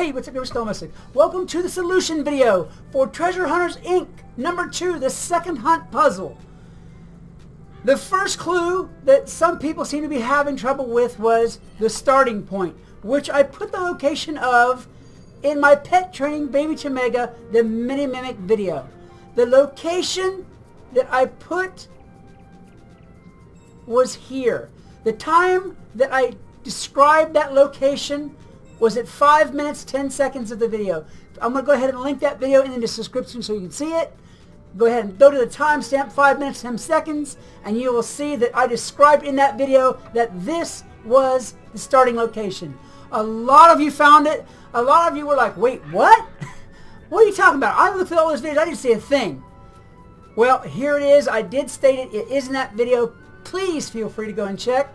Hey, what's up, your Skelemystyk? Welcome to the solution video for Treasure Hunters Inc. number 2, the second hunt puzzle. The first clue that some people seem to be having trouble with was the starting point, which I put the location of in my pet training Baby to Mega, the mini mimic video. The location that I put was here. The time that I described that location was at 5 minutes 10 seconds of the video. I'm going to go ahead and link that video in the description so you can see it. Go ahead and go to the timestamp 5 minutes 10 seconds and you will see that I described in that video that this was the starting location. A lot of you found it. A lot of you were like, wait, what? What are you talking about? I looked at all those videos. I didn't see a thing. Well, here it is. I did state it. It is in that video. Please feel free to go and check.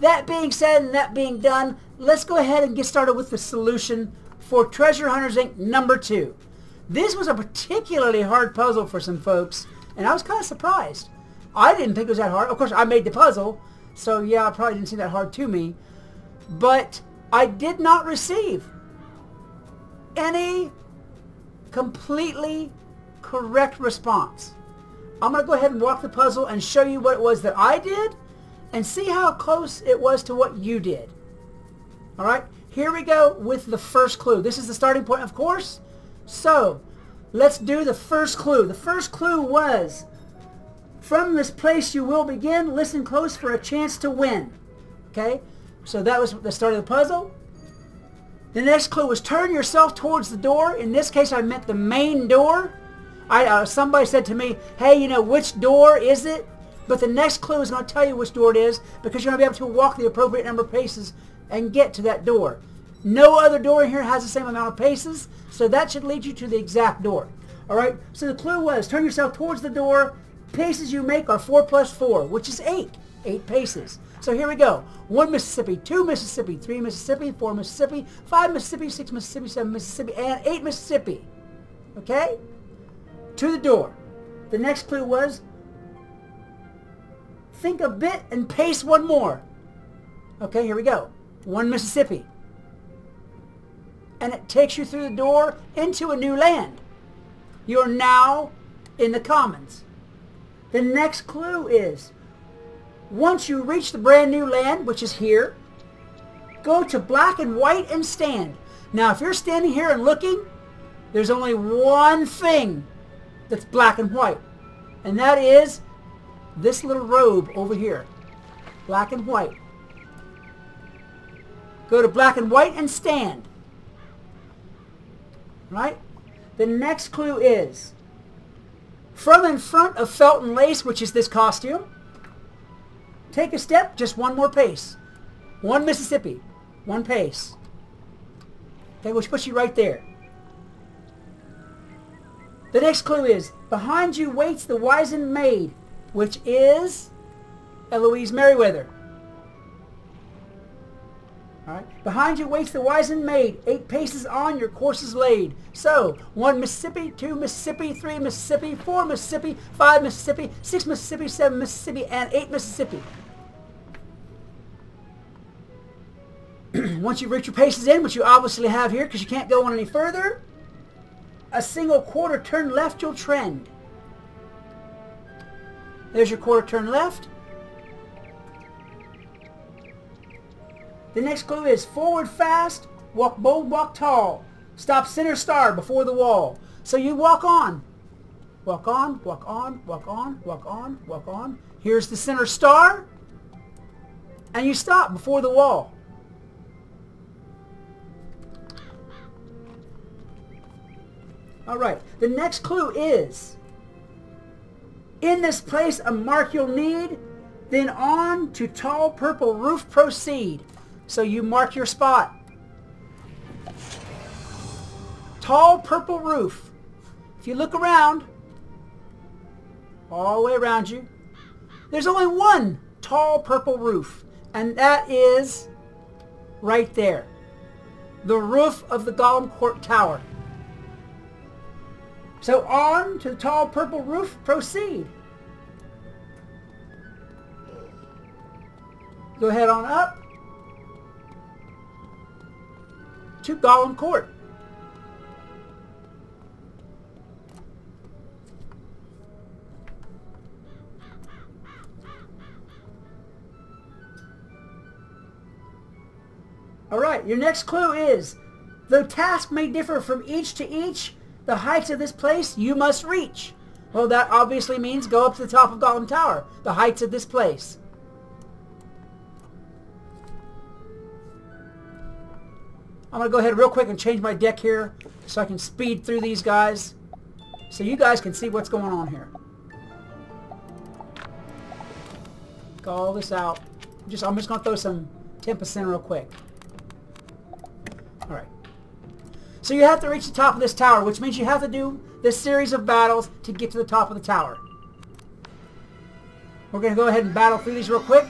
That being said and that being done, let's go ahead and get started with the solution for Treasure Hunters Inc. number 2. This was a particularly hard puzzle for some folks, and I was kind of surprised. I didn't think it was that hard. Of course, I made the puzzle, so yeah, it probably didn't seem that hard to me. But I did not receive any completely correct response. I'm going to go ahead and walk the puzzle and show you what it was that I did and see how close it was to what you did. Alright, here we go with the first clue. This is the starting point, of course. So, let's do the first clue. The first clue was, from this place you will begin, listen close for a chance to win. Okay, so that was the start of the puzzle. The next clue was turn yourself towards the door. In this case, I meant the main door. Somebody said to me, hey, you know, which door is it? But the next clue is going to tell you which door it is because you're going to be able to walk the appropriate number of paces and get to that door. No other door in here has the same amount of paces, so that should lead you to the exact door. Alright, so the clue was turn yourself towards the door. Paces you make are 4 plus 4, which is 8. 8 paces. So here we go. 1 Mississippi, 2 Mississippi, 3 Mississippi, 4 Mississippi, 5 Mississippi, 6 Mississippi, 7 Mississippi, and 8 Mississippi. Okay? To the door. The next clue was think a bit and pace one more. Okay, here we go. 1 Mississippi. And it takes you through the door into a new land. You're now in the Commons. The next clue is, once you reach the brand new land, which is here, go to black and white and stand. Now, if you're standing here and looking, there's only one thing that's black and white. And that is this little robe over here. Black and white. Go to black and white and stand. Right? The next clue is, from in front of Felt and Lace, which is this costume, take a step, just one more pace. 1 Mississippi. 1 pace. Okay, which puts you right there. The next clue is, behind you waits the wizened maid, which is Eloise Merriweather. Alright. Behind you waits the wizened maid. 8 paces on, your course is laid. So, 1 Mississippi, 2 Mississippi, 3 Mississippi, 4 Mississippi, 5 Mississippi, 6 Mississippi, 7 Mississippi, and 8 Mississippi. Once you reach your paces in, which you obviously have here because you can't go on any further, a single quarter turn left you'll trend. There's your quarter turn left. The next clue is forward fast, walk bold, walk tall. Stop center star before the wall. So you walk on. Walk on, walk on, walk on, walk on, walk on. Here's the center star. And you stop before the wall. Alright, the next clue is, in this place a mark you'll need, then on to tall purple roof proceed. So you mark your spot. Tall purple roof. If you look around, all the way around you, there's only one tall purple roof, and that is right there. The roof of the Golem Court Tower. So on to the tall purple roof, proceed. Go ahead on up. to Golem Court. Alright, your next clue is, the task may differ from each to each. The heights of this place you must reach. Well, that obviously means go up to the top of Golem Tower. The heights of this place. I'm going to go ahead real quick and change my deck here so I can speed through these guys so you guys can see what's going on here. Call this out. I'm just going to throw some 10% real quick. Alright. So you have to reach the top of this tower, which means you have to do this series of battles to get to the top of the tower. We're going to go ahead and battle through these real quick.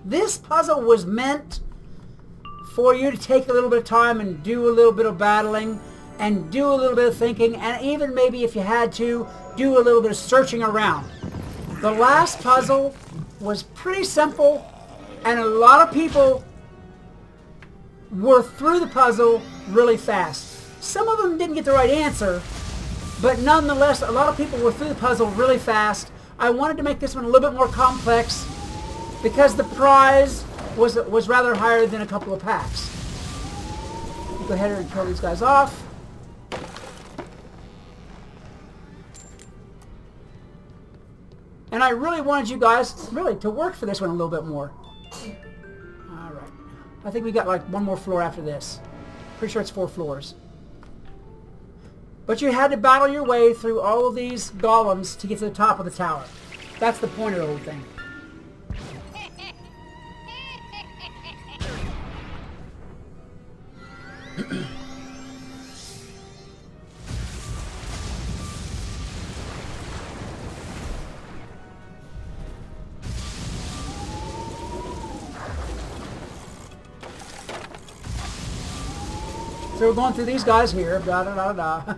This puzzle was meant for you to take a little bit of time and do a little bit of battling and do a little bit of thinking, and even maybe if you had to, do a little bit of searching around. The last puzzle was pretty simple, and a lot of people were through the puzzle really fast. Some of them didn't get the right answer, but nonetheless, a lot of people were through the puzzle really fast. I wanted to make this one a little bit more complex because the prize was rather higher than a couple of packs. Go ahead and kill these guys off. And I really wanted you guys really to work for this one a little bit more. Alright. I think we got like one more floor after this. Pretty sure it's 4 floors. But you had to battle your way through all of these golems to get to the top of the tower. That's the point of the whole thing. So we're going through these guys here. Da, da, da, da.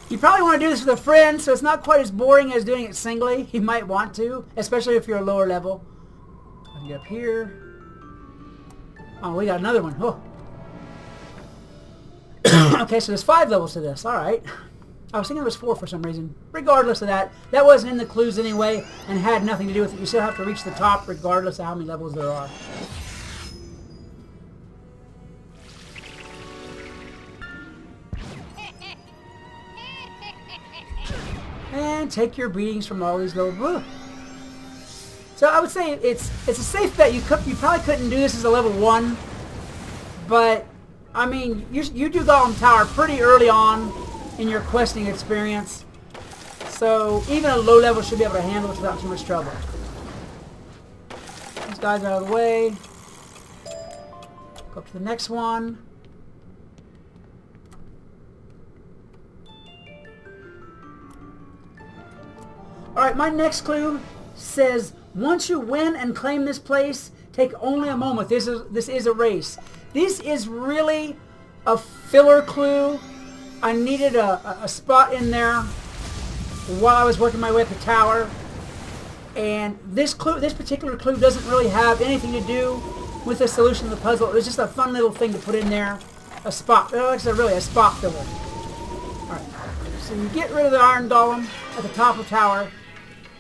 You probably want to do this with a friend, so it's not quite as boring as doing it singly. You might want to, especially if you're a lower level. I can get up here. Oh, we got another one. Oh. Okay, so there's 5 levels to this. Alright. I was thinking there was 4 for some reason. Regardless of that, that wasn't in the clues anyway and had nothing to do with it. You still have to reach the top regardless of how many levels there are. And take your beatings from all these little... So I would say it's a safe bet. You probably couldn't do this as a level 1. But, I mean, you do Golem Tower pretty early on in your questing experience. So even a low level should be able to handle it without too much trouble. These guys out of the way. Go up to the next one. Alright, my next clue says, once you win and claim this place, take only a moment. This is a race. This is really a filler clue. I needed a spot in there while I was working my way up the tower. And this particular clue doesn't really have anything to do with the solution of the puzzle. It was just a fun little thing to put in there. A spot. Like I said, really a spot filler. Alright, so you get rid of the iron golem at the top of the tower.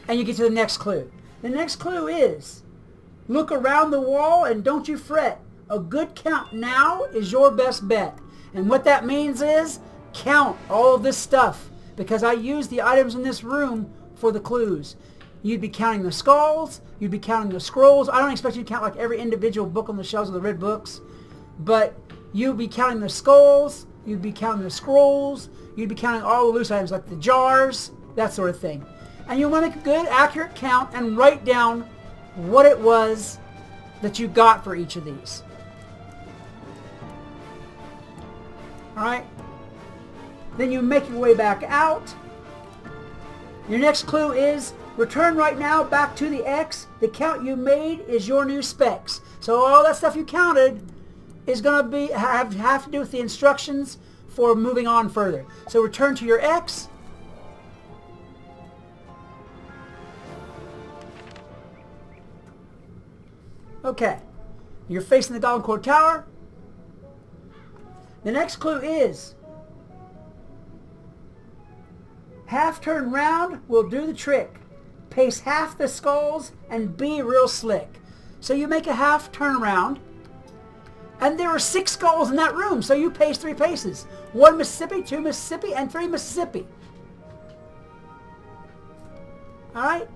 And you get to the next clue. The next clue is, look around the wall and don't you fret. A good count now is your best bet. And what that means is, count all of this stuff. Because I use the items in this room for the clues. You'd be counting the skulls. You'd be counting the scrolls. I don't expect you to count like every individual book on the shelves of the red books. But you'd be counting the skulls. You'd be counting the scrolls. You'd be counting all the loose items like the jars. That sort of thing. And you want to make a good, accurate count and write down what it was that you got for each of these. Alright? Then you make your way back out. Your next clue is return right now back to the X. The count you made is your new specs. So all that stuff you counted is going to have to do with the instructions for moving on further. So return to your X. Okay. You're facing the Golden Core Tower. The next clue is half turn round will do the trick. Pace half the skulls and be real slick. So you make a half turn around, and there are 6 skulls in that room, so you pace 3 paces. 1 Mississippi, 2 Mississippi, and 3 Mississippi. Alright?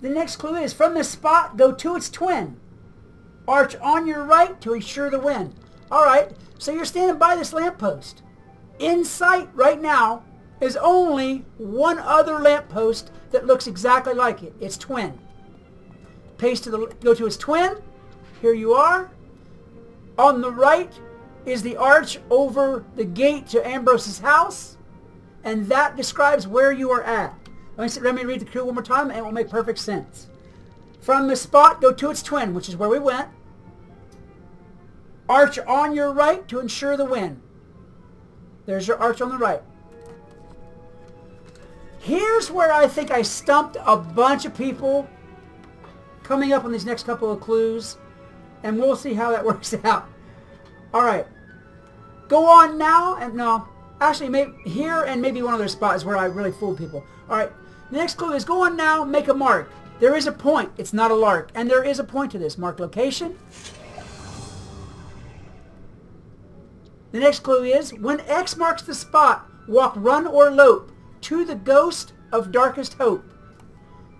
The next clue is from this spot, go to its twin. Arch on your right to ensure the win. Alright, so you're standing by this lamppost. In sight right now is only one other lamppost that looks exactly like it. Its twin. Go to its twin. Here you are. On the right is the arch over the gate to Ambrose's house. And that describes where you are at. Let me read the clue one more time and it will make perfect sense. From the spot, go to its twin, which is where we went. Arch on your right to ensure the win. There's your arch on the right. Here's where I think I stumped a bunch of people coming up on these next couple of clues. And we'll see how that works out. Alright. Go on now. And no. Actually, maybe here and maybe one other spot is where I really fooled people. Alright. The next clue is go on now, make a mark. There is a point. It's not a lark. And there is a point to this. Mark location. The next clue is when X marks the spot, walk, run, or lope to the ghost of darkest hope.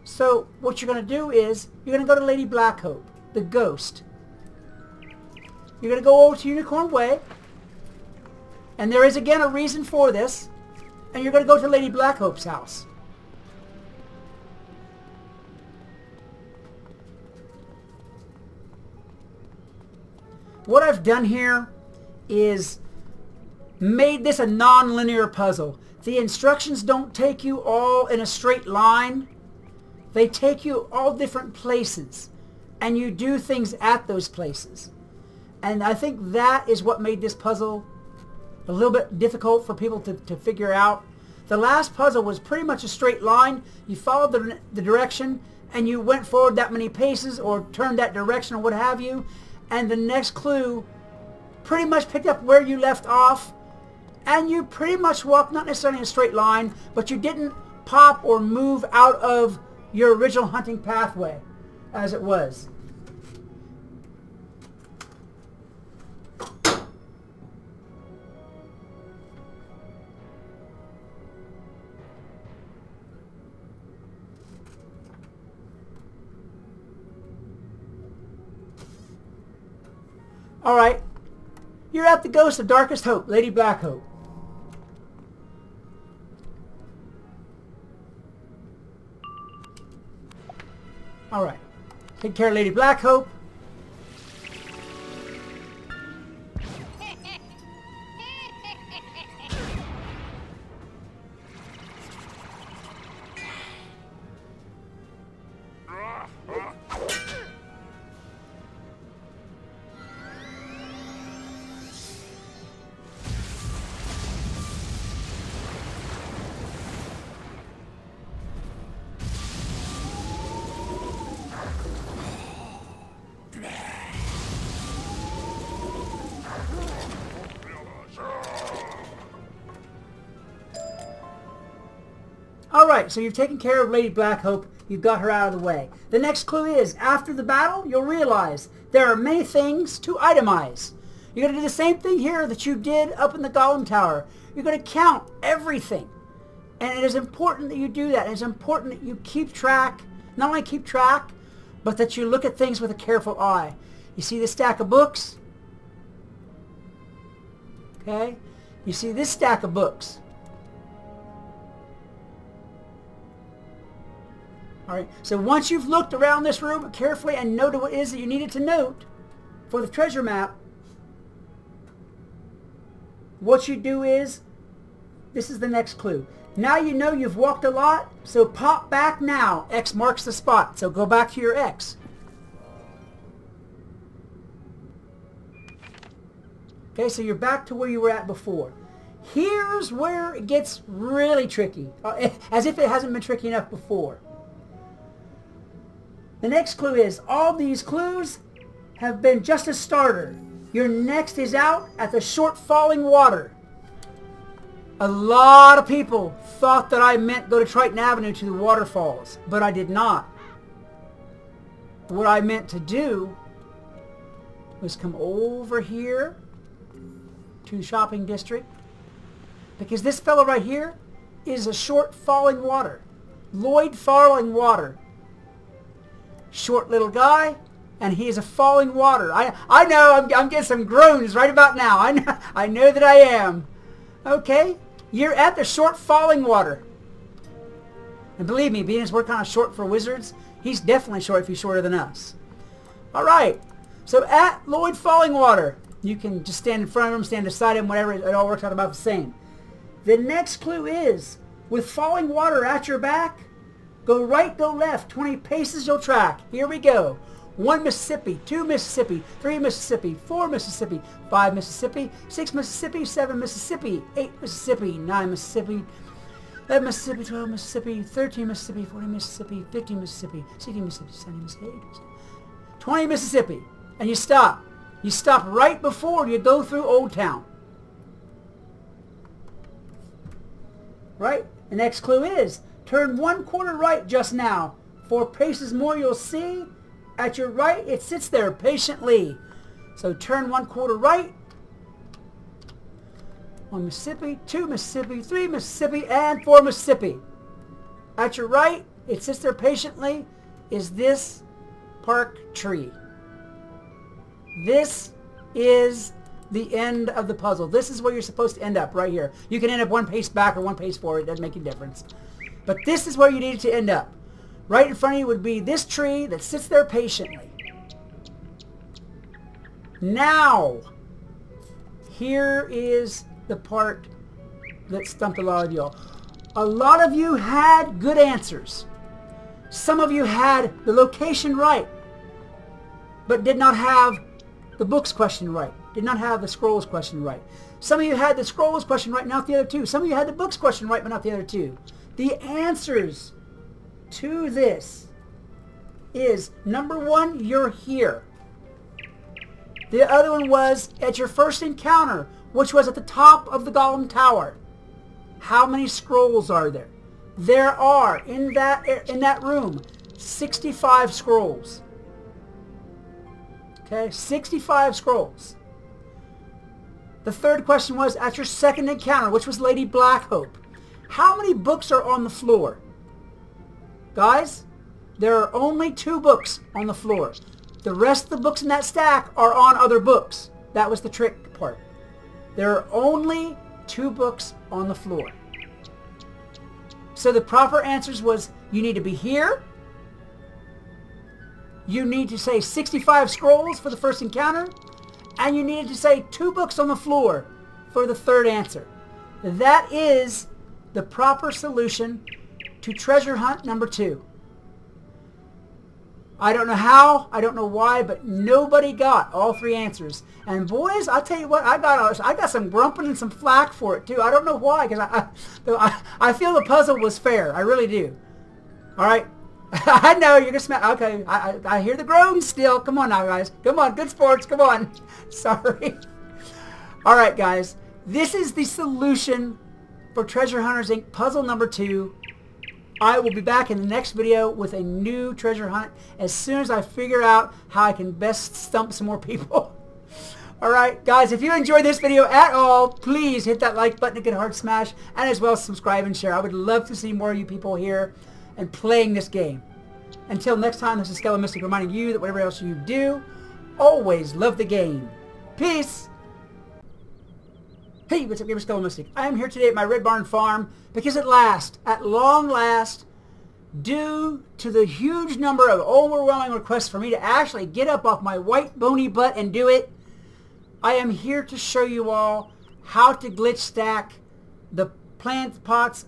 So what you're going to do is you're going to go to Lady Blackhope, the ghost. You're going to go over to Unicorn Way. And there is again a reason for this. And you're going to go to Lady Blackhope's house. What I've done here is made this a non-linear puzzle. The instructions don't take you all in a straight line. They take you all different places. And you do things at those places. And I think that is what made this puzzle a little bit difficult for people to figure out. The last puzzle was pretty much a straight line. You followed the direction and you went forward that many paces or turned that direction or what have you. And the next clue pretty much picked up where you left off. And you pretty much walked not necessarily in a straight line, but you didn't pop or move out of your original hunting pathway as it was. Alright, you're at the ghost of darkest hope, Lady Blackhope. Alright, take care of Lady Blackhope. Alright, so you've taken care of Lady Blackhope. You've got her out of the way. The next clue is, after the battle, you'll realize there are many things to itemize. You're going to do the same thing here that you did up in the Golem Tower. You're going to count everything. And it is important that you do that. It's important that you keep track, not only keep track, but that you look at things with a careful eye. You see this stack of books? Okay? You see this stack of books. Alright, so once you've looked around this room carefully and noted what it is that you needed to note for the treasure map, what you do is, this is the next clue. Now you know you've walked a lot, so pop back now. X marks the spot, so go back to your X. Okay, so you're back to where you were at before. Here's where it gets really tricky, as if it hasn't been tricky enough before. The next clue is, all these clues have been just a starter. Your next is out at the short falling water. A lot of people thought that I meant go to Triton Avenue to the waterfalls, but I did not. What I meant to do was come over here to the shopping district, because this fellow right here is a short falling water. Lloyd Falling Water. Short little guy, and he is a falling water. I know, I'm getting some groans right about now. I know that I am. Okay, you're at the short falling water. And believe me, being as we're kind of short for wizards, he's definitely short if he's shorter than us. Alright, so at Lloyd Falling Water, you can just stand in front of him, stand beside him, whatever, it all works out about the same. The next clue is, with falling water at your back, go right, go left, 20 paces you'll track. Here we go. 1 Mississippi, 2 Mississippi, 3 Mississippi, 4 Mississippi, 5 Mississippi, 6 Mississippi, 7 Mississippi, 8 Mississippi, 9 Mississippi, 11 Mississippi, 12 Mississippi, 13 Mississippi, 14 Mississippi, 15 Mississippi, 16 Mississippi, 17 Mississippi, 20 Mississippi. And you stop. You stop right before you go through Old Town. Right? The next clue is, turn 1/4 right just now. 4 paces more you'll see. At your right, it sits there patiently. So turn 1/4 right. 1 Mississippi, 2 Mississippi, 3 Mississippi, and 4 Mississippi. At your right, it sits there patiently, is this park tree. This is the end of the puzzle. This is where you're supposed to end up, right here. You can end up 1 pace back or 1 pace forward. It doesn't make a difference. But this is where you need to end up. Right in front of you would be this tree that sits there patiently. Now, here is the part that stumped a lot of y'all. A lot of you had good answers. Some of you had the location right, but did not have the books question right. Did not have the scrolls question right. Some of you had the scrolls question right, not the other two. Some of you had the books question right, but not the other two. The answers to this is, number 1, you're here. The other one was at your first encounter, which was at the top of the Golem Tower. How many scrolls are there? There are, in that room, 65 scrolls. Okay, 65 scrolls. The third question was at your second encounter, which was Lady Blackhope. How many books are on the floor? Guys, there are only 2 books on the floor. The rest of the books in that stack are on other books. That was the trick part. There are only 2 books on the floor. So the proper answers was, you need to be here. You need to say 65 scrolls for the first encounter. And you needed to say 2 books on the floor for the third answer. That is the proper solution to treasure hunt number 2. I don't know how, I don't know why, but nobody got all 3 answers. And boys, I'll tell you what, I got some grumping and some flack for it too. I don't know why, because I feel the puzzle was fair. I really do. All right. I know you're gonna smell. Okay, I hear the groans still. Come on now, guys. Come on, good sports. Come on. Sorry. All right, guys. This is the solution for Treasure Hunters Inc. puzzle number 2. I will be back in the next video with a new treasure hunt as soon as I figure out how I can best stump some more people. Alright guys, if you enjoyed this video at all, please hit that like button and get a heart smash, and as well as subscribe and share. I would love to see more of you people here and playing this game. Until next time, this is Skelemystyk reminding you that whatever else you do, always love the game. Peace! Hey, what's up, gamer? Skelemystyk. I am here today at my Red Barn farm because at long last, due to the huge number of overwhelming requests for me to actually get up off my white bony butt and do it, I am here to show you all how to glitch stack the plants and pots